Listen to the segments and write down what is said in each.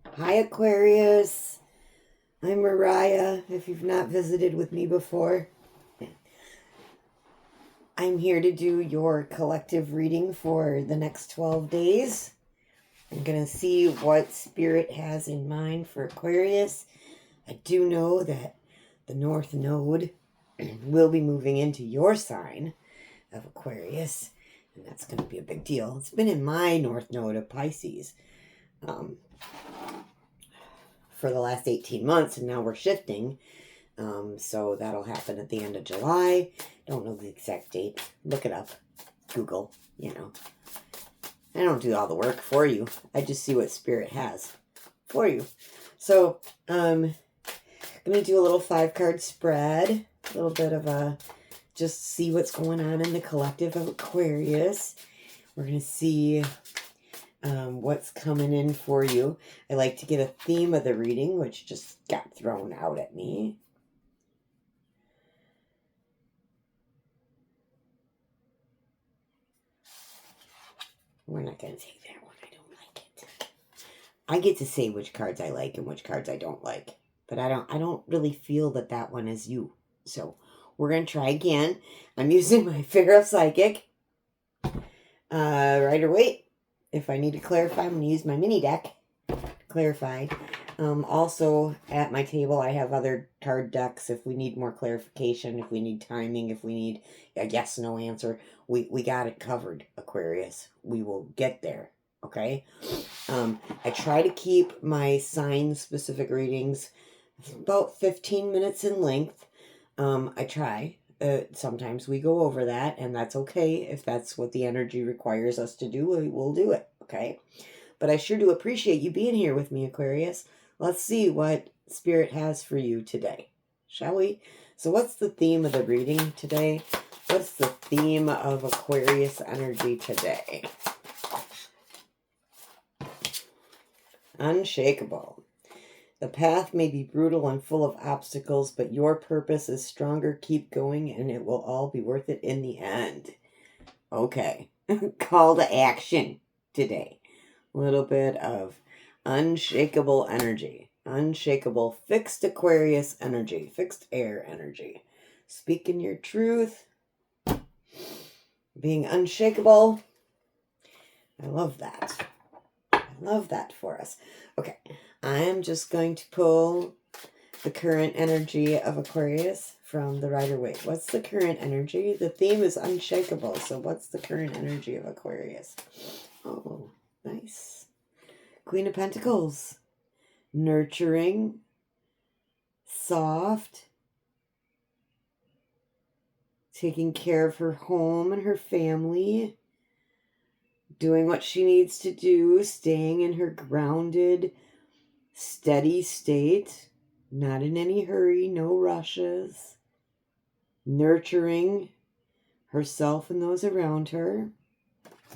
Hi Aquarius, I'm Moriah. If you've not visited with me before, I'm here to do your collective reading for the next 12 days. I'm going to see what Spirit has in mind for Aquarius. I do know that the North Node will be moving into your sign of Aquarius, and that's going to be a big deal. It's been in my North Node of Pisces for the last 18 months, and now we're shifting. So that'll happen at the end of July. Don't know the exact date. Look it up. Google, I don't do all the work for you. I just see what Spirit has for you. So I'm going to do a little 5-card spread. A little bit of a, just see what's going on in the collective of Aquarius. We're going to see what's coming in for you. I like to get a theme of the reading, which just got thrown out at me. We're not going to take that one. I don't like it. I get to say which cards I like and which cards I don't like. But I don't really feel that that one is you. So we're going to try again. I'm using my Figure of Psychic. Rider Waite. If I need to clarify, I'm going to use my mini deck to clarify. Also, at my table, I have other card decks if we need more clarification, if we need timing, if we need a yes-no answer. We got it covered, Aquarius. We will get there, okay? I try to keep my sign-specific readings about 15 minutes in length. I try. Sometimes we go over that, and that's okay. If that's what the energy requires us to do, we'll do it, okay? But I sure do appreciate you being here with me, Aquarius. Let's see what Spirit has for you today, shall we? So what's the theme of the reading today? What's the theme of Aquarius energy today? Unshakable. The path may be brutal and full of obstacles, but your purpose is stronger. Keep going, and it will all be worth it in the end. Okay. Call to action today. A little bit of unshakable energy. Unshakable, fixed Aquarius energy. Fixed air energy. Speaking your truth. Being unshakable. I love that. I love that for us. Okay. I'm just going to pull the current energy of Aquarius from the Rider Waite. What's the current energy? The theme is unshakable. So what's the current energy of Aquarius? Oh, nice. Queen of Pentacles. Nurturing. Soft. Taking care of her home and her family. Doing what she needs to do. Staying in her grounded, steady state. Not in any hurry. No rushes. Nurturing herself and those around her.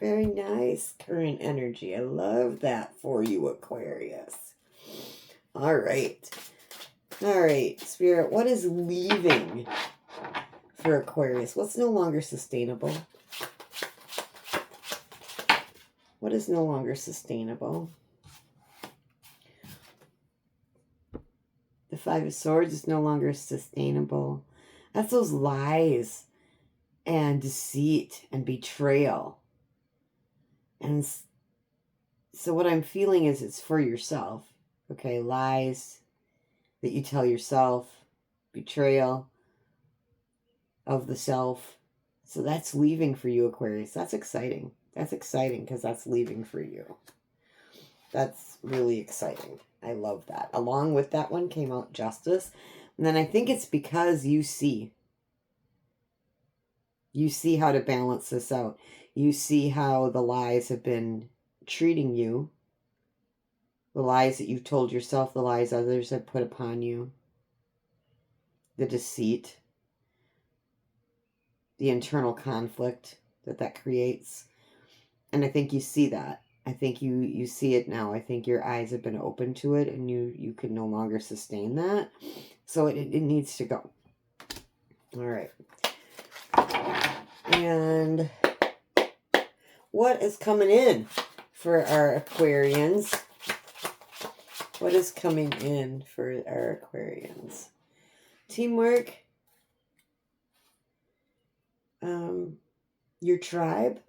Very nice current energy. I love that for you, Aquarius. All right. All right, Spirit, what is leaving for Aquarius? What's no longer sustainable? What is no longer sustainable? The Five of Swords is no longer sustainable. That's those lies and deceit and betrayal. And so what I'm feeling is it's for yourself. Okay, lies that you tell yourself, betrayal of the self. So that's leaving for you, Aquarius. That's exciting. That's exciting because that's leaving for you. That's really exciting. I love that. Along with that one came out Justice. And then I think it's because you see how to balance this out. You see how the lies have been treating you. The lies that you've told yourself, the lies others have put upon you. The deceit. The internal conflict that creates. And I think you see that. I think you see it now. I think your eyes have been open to it and you can no longer sustain that. So it needs to go. All right. And what is coming in for our Aquarians What is coming in for our Aquarians? Teamwork. Your tribe.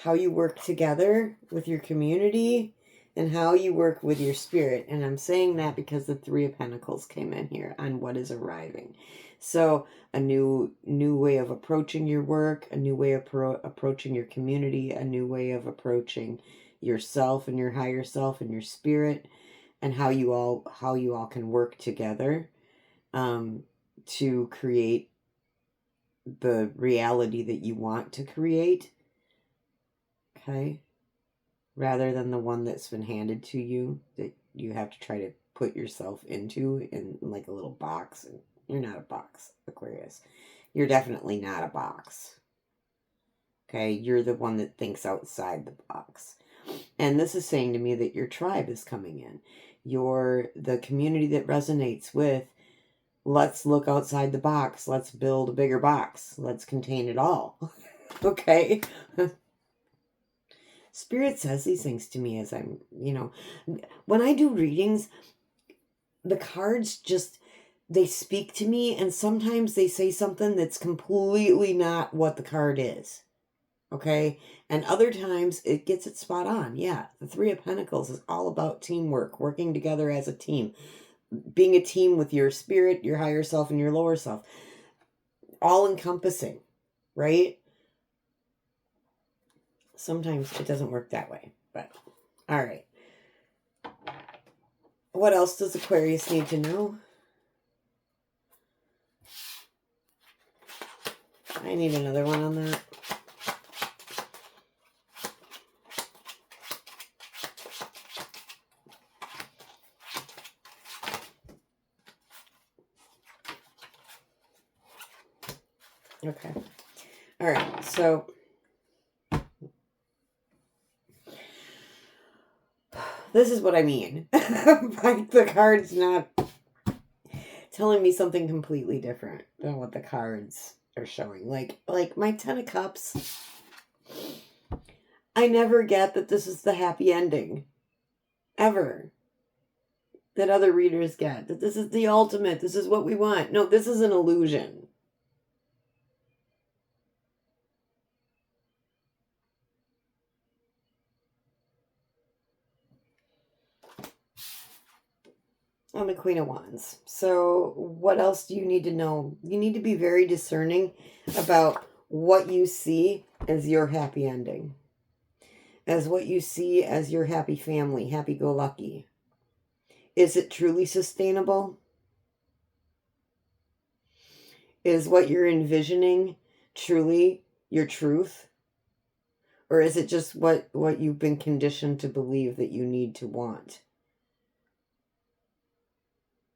How you work together with your community. And how you work with your spirit. And I'm saying that because the Three of Pentacles came in here on what is arriving. So a new way of approaching your work, a new way of approaching your community, a new way of approaching yourself and your higher self and your spirit, and how you all can work together to create the reality that you want to create. Okay? Rather than the one that's been handed to you that you have to try to put yourself into in like a little box. And you're not a box, Aquarius. You're definitely not a box. Okay, you're the one that thinks outside the box. And this is saying to me that your tribe is coming in. You're the community that resonates with, let's look outside the box. Let's build a bigger box. Let's contain it all. Okay? Spirit says these things to me as I'm, when I do readings, the cards just, they speak to me, and sometimes they say something that's completely not what the card is. Okay? And other times it gets it spot on. Yeah, the Three of Pentacles is all about teamwork, working together as a team, being a team with your spirit, your higher self, and your lower self. All encompassing, right? Sometimes it doesn't work that way, but all right. What else does Aquarius need to know? I need another one on that. Okay. All right. So this is what I mean. Like the card's not telling me something completely different than what the cards are showing. Like my 10 of Cups, I never get that this is the happy ending. Ever. That other readers get. That this is the ultimate. This is what we want. No, this is an illusion. I'm the Queen of Wands. So what else do you need to know? You need to be very discerning about what you see as your happy ending. As what you see as your happy family, happy-go-lucky. Is it truly sustainable? Is what you're envisioning truly your truth? Or is it just what you've been conditioned to believe that you need to want?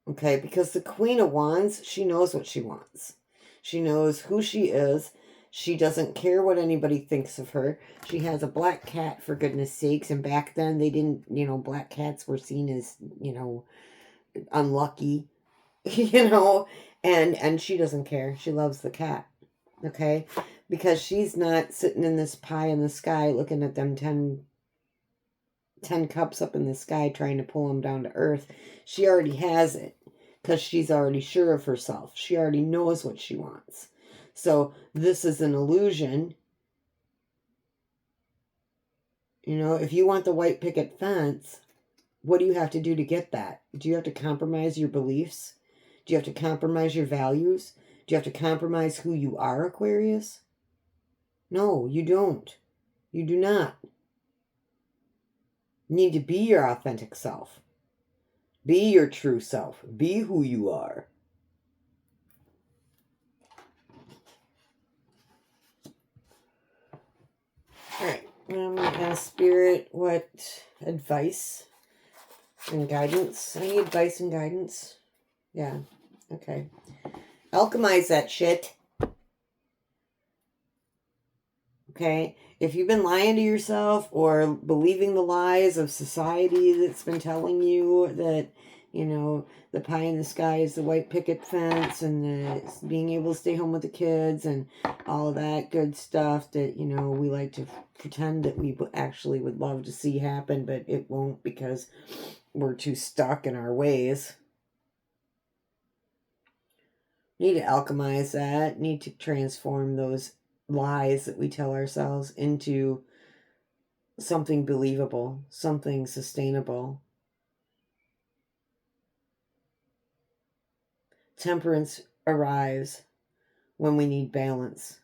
Okay, because the Queen of Wands, she knows what she wants. She knows who she is. She doesn't care what anybody thinks of her. She has a black cat, for goodness sakes. And back then, they didn't, black cats were seen as, unlucky, and she doesn't care. She loves the cat, okay? Because she's not sitting in this pie in the sky looking at them 10 cups up in the sky trying to pull them down to earth. She already has it because she's already sure of herself. She already knows what she wants. So this is an illusion. If you want the white picket fence, what do you have to do to get that? Do you have to compromise your beliefs? Do you have to compromise your values? Do you have to compromise who you are, Aquarius? No, you don't. You do not. You need to be your authentic self. Be your true self. Be who you are. All right. I'm going to ask Spirit what advice and guidance. Any advice and guidance? Yeah. Okay. Alchemize that shit. Okay? If you've been lying to yourself or believing the lies of society that's been telling you that, You know, the pie in the sky is the white picket fence and the being able to stay home with the kids and all of that good stuff that, you know, we like to pretend that we actually would love to see happen, but it won't because we're too stuck in our ways. Need to alchemize that, need to transform those lies that we tell ourselves into something believable, something sustainable. Temperance arrives when we need balance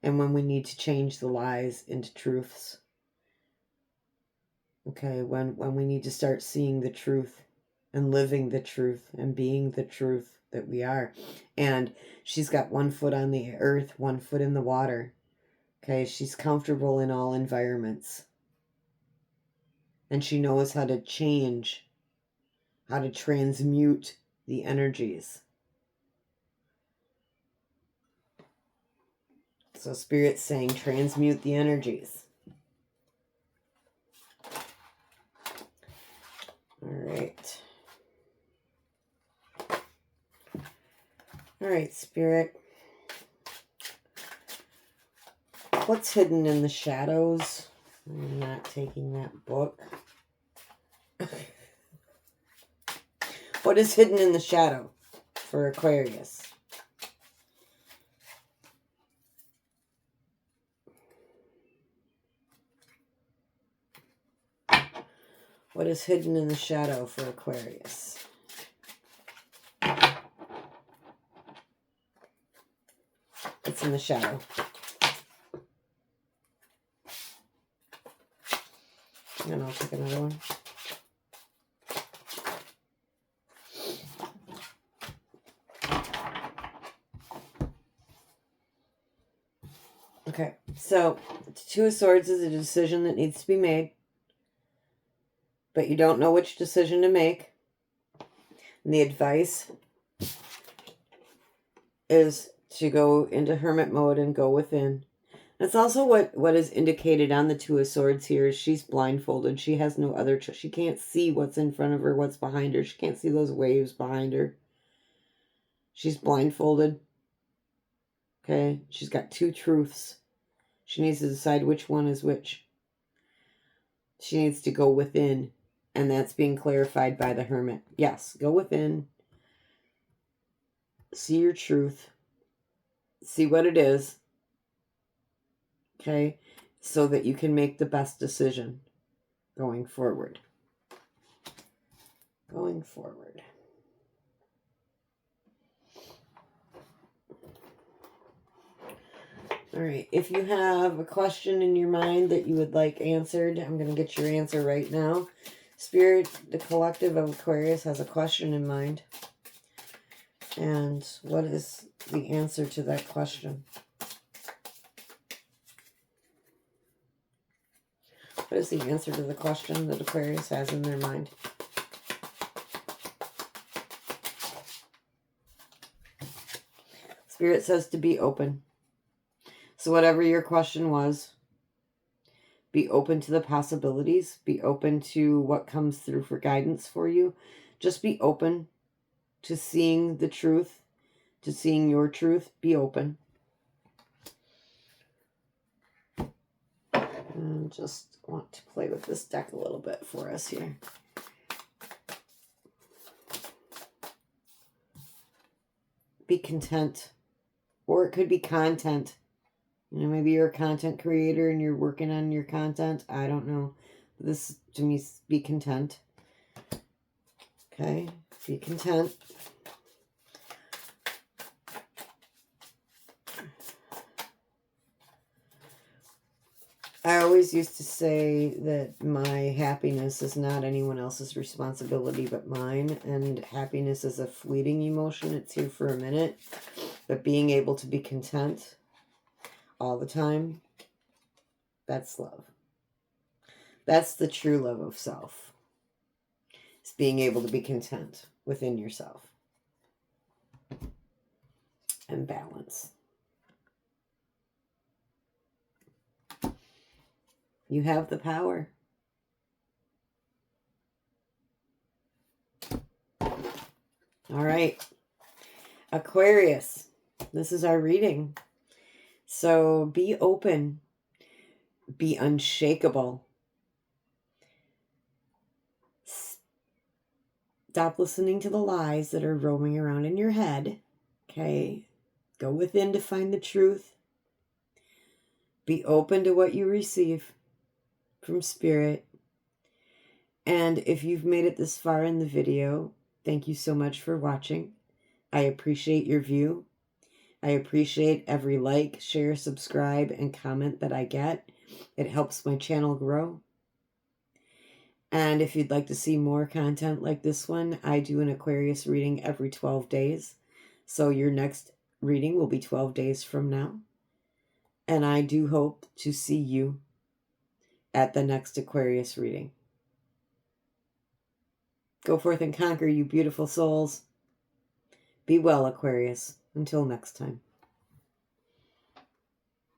and when we need to change the lies into truths. Okay, when we need to start seeing the truth and living the truth and being the truth that we are. And she's got 1 foot on the earth, 1 foot in the water. Okay, she's comfortable in all environments. And she knows how to change, how to transmute the energies. So Spirit's saying transmute the energies. All right. All right, Spirit. What's hidden in the shadows? I'm not taking that book. What is hidden in the shadow for Aquarius? What is hidden in the shadow for Aquarius? It's in the shadow. And I'll take another one. Okay, so the Two of Swords is a decision that needs to be made, but you don't know which decision to make. And the advice is to go into hermit mode and go within. That's also what is indicated on the Two of Swords here is she's blindfolded. She has no other choice. She can't see what's in front of her, what's behind her. She can't see those waves behind her. She's blindfolded. Okay, she's got 2 truths. She needs to decide which one is which. She needs to go within, and that's being clarified by the hermit. Yes, go within. See your truth. See what it is. Okay, so that you can make the best decision going forward. Going forward. All right, if you have a question in your mind that you would like answered, I'm going to get your answer right now. Spirit, the collective of Aquarius has a question in mind. And what is the answer to that question? What is the answer to the question that Aquarius has in their mind? Spirit says to be open. So whatever your question was, be open to the possibilities. Be open to what comes through for guidance for you. Just be open to seeing the truth, to seeing your truth. Be open. And just want to play with this deck a little bit for us here. Be content. Or it could be content. You know, maybe you're a content creator and you're working on your content. I don't know. This, to me, be content. Okay? Be content. I always used to say that my happiness is not anyone else's responsibility but mine. And happiness is a fleeting emotion. It's here for a minute. But being able to be content all the time, that's love. That's the true love of self. It's being able to be content within yourself. And balance. You have the power. All right. Aquarius, this is our reading. So be open, be unshakable. Stop listening to the lies that are roaming around in your head. Okay. Go within to find the truth. Be open to what you receive from Spirit. And if you've made it this far in the video, thank you so much for watching. I appreciate your view. I appreciate every like, share, subscribe, and comment that I get. It helps my channel grow. And if you'd like to see more content like this one, I do an Aquarius reading every 12 days. So your next reading will be 12 days from now. And I do hope to see you at the next Aquarius reading. Go forth and conquer, you beautiful souls. Be well, Aquarius. Until next time.